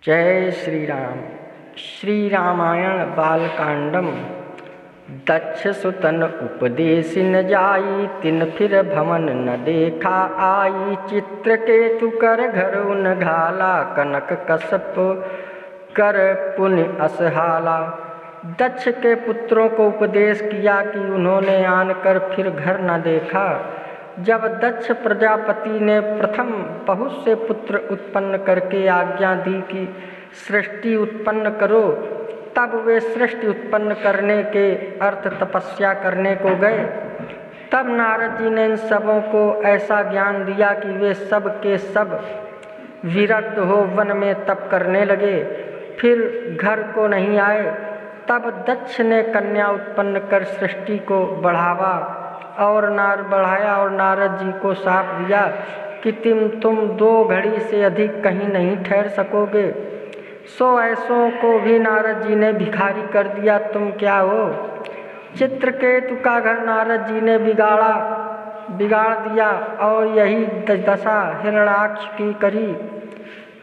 जय श्री राम। श्री रामायण बालकांडम। दक्ष सुतन उपदेशि न जाई, तिन फिर भवन न देखा आई। चित्रकेतु कर घर उन घाला, कनक कश्यप कर पुण्य असहाला। दक्ष के पुत्रों को उपदेश किया कि उन्होंने आनकर फिर घर न देखा। जब दक्ष प्रजापति ने प्रथम बहुत से पुत्र उत्पन्न करके आज्ञा दी कि सृष्टि उत्पन्न करो, तब वे सृष्टि उत्पन्न करने के अर्थ तपस्या करने को गए। तब नारद जी ने इन सबों को ऐसा ज्ञान दिया कि वे सब के सब विरक्त हो वन में तप करने लगे, फिर घर को नहीं आए। तब दक्ष ने कन्या उत्पन्न कर सृष्टि को बढ़ाया और नारद जी को शाप दिया कि तुम 2 घड़ी से अधिक कहीं नहीं ठहर सकोगे। सो ऐसों को भी नारद जी ने भिखारी कर दिया। तुम क्या हो? चित्रकेतु का घर नारद जी ने बिगाड़ दिया और यही दशा हिरण्याक्ष की करी।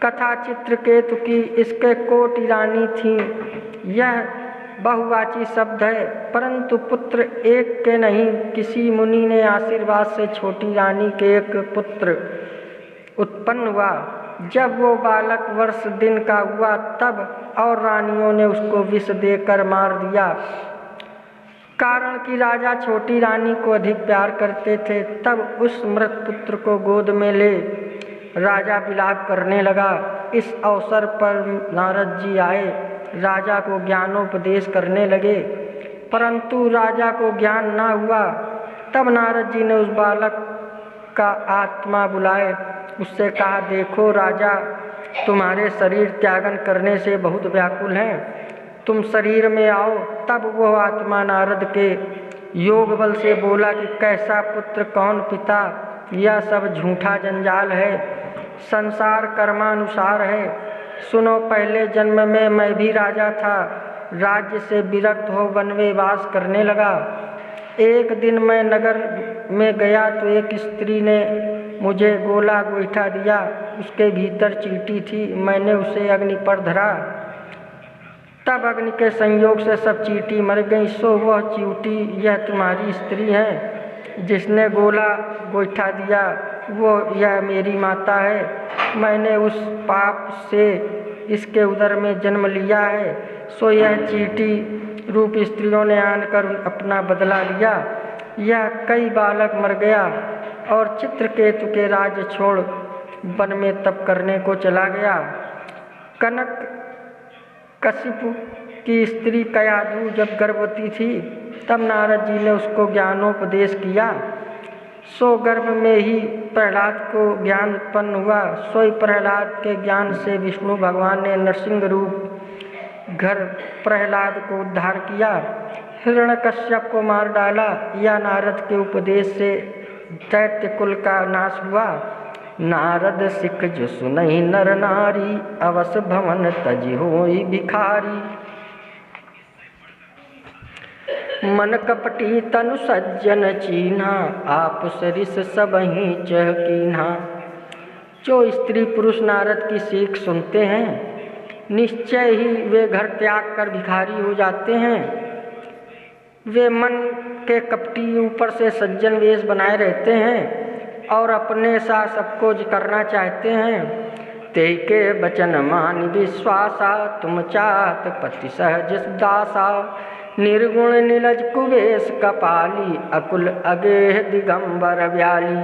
कथा चित्रकेतु की इसके कोटि रानी थी। यह बहुवाची शब्द है, परंतु पुत्र एक के नहीं। किसी मुनि ने आशीर्वाद से छोटी रानी के एक पुत्र उत्पन्न हुआ। जब वो बालक वर्ष दिन का हुआ तब और रानियों ने उसको विष देकर मार दिया। कारण कि राजा छोटी रानी को अधिक प्यार करते थे। तब उस मृत पुत्र को गोद में ले राजा विलाप करने लगा। इस अवसर पर नारद जी आए, राजा को ज्ञानोपदेश करने लगे, परंतु राजा को ज्ञान न हुआ। तब नारद जी ने उस बालक का आत्मा बुलाए, उससे कहा, देखो राजा, तुम्हारे शरीर त्यागन करने से बहुत व्याकुल हैं, तुम शरीर में आओ। तब वह आत्मा नारद के योग बल से बोला कि कैसा पुत्र, कौन पिता, यह सब झूठा जंजाल है, संसार कर्मानुसार है। सुनो, पहले जन्म में मैं भी राजा था, राज्य से विरक्त हो वन में वास करने लगा। एक दिन मैं नगर में गया तो एक स्त्री ने मुझे गोला गोईठा दिया। उसके भीतर चींटी थी, मैंने उसे अग्नि पर धरा। तब अग्नि के संयोग से सब चींटी मर गई। सो वह चींटी यह तुम्हारी स्त्री है जिसने गोला गोईठा दिया, वो यह मेरी माता है। मैंने उस पाप से इसके उदर में जन्म लिया है। सो यह चींटी रूप स्त्रियों ने आनकर अपना बदला लिया। यह कई बालक मर गया और चित्रकेतु के राज्य छोड़ वन में तप करने को चला गया। कनक कश्यप की स्त्री कयाधु जब गर्भवती थी, तब नारद जी ने उसको ज्ञानोपदेश किया। सो गर्भ में ही प्रहलाद को ज्ञान उत्पन्न हुआ। सोई प्रहलाद के ज्ञान से विष्णु भगवान ने नरसिंह रूप घर प्रहलाद को उद्धार किया, हिरण्यकश्यप को मार डाला। यह नारद के उपदेश से दैत्य कुल का नाश हुआ। नारद सिख जो सुनहि नर नारी, अवस भवन तजि होई भिखारी। मन कपटी तनु सज्जन चीन्हा, आप सरिस सबहि चह कीन्हा। जो स्त्री पुरुष नारद की सीख सुनते हैं, निश्चय ही वे घर त्याग कर भिखारी हो जाते हैं। वे मन के कपटी, ऊपर से सज्जन वेश बनाए रहते हैं और अपने साथ सबको करना चाहते हैं। ते के बचन मान विश्वासा, तुम चाहत पति सहज दासा। निर्गुण नीलज कुबेश कपाली, अकुल अगेह दिगंबर व्याली।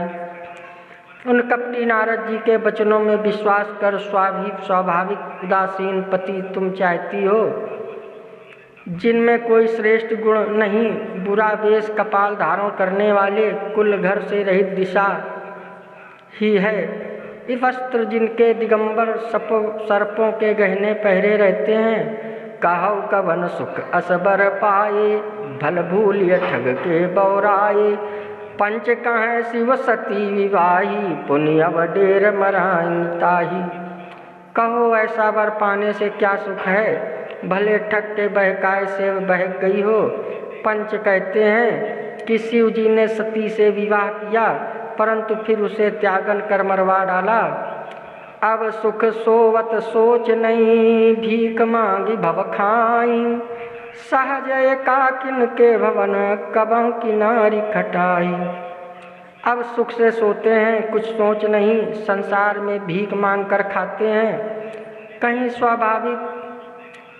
उन कपटी नारद जी के वचनों में विश्वास कर स्वाभाविक उदासीन पति तुम चाहती हो, जिनमें कोई श्रेष्ठ गुण नहीं, बुरा वेश, कपाल धारण करने वाले, कुल घर से रहित दिशा ही है। ये वस्त्र जिनके दिगंबर सर्पों के गहने पहरे रहते हैं। कहु कवन सुख असबर पाए, भल भूलिय ठग के बौराए। पंच कहें शिव सती विवाही, पुण्य वडेर मराई ताही। कहो ऐसा वर पाने से क्या सुख है, भले ठग के बहकाए से बहक गई हो। पंच कहते हैं कि शिव जी ने सती से विवाह किया, परंतु फिर उसे त्यागन कर मरवा डाला। अब सुख सोवत सोच नहीं, भीख मांगी भव खाई। सहज एकाकिन के भवन, कबहु किनारी खटाई। अब सुख से सोते हैं, कुछ सोच नहीं, संसार में भीख मांग कर खाते हैं। कहीं स्वाभाविक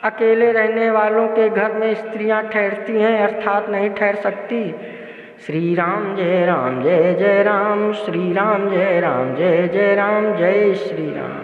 अकेले रहने वालों के घर में स्त्रियां ठहरती हैं, अर्थात नहीं ठहर सकती। श्री राम जय राम जय जय राम, श्री राम जय राम जय जय राम, जय श्री राम।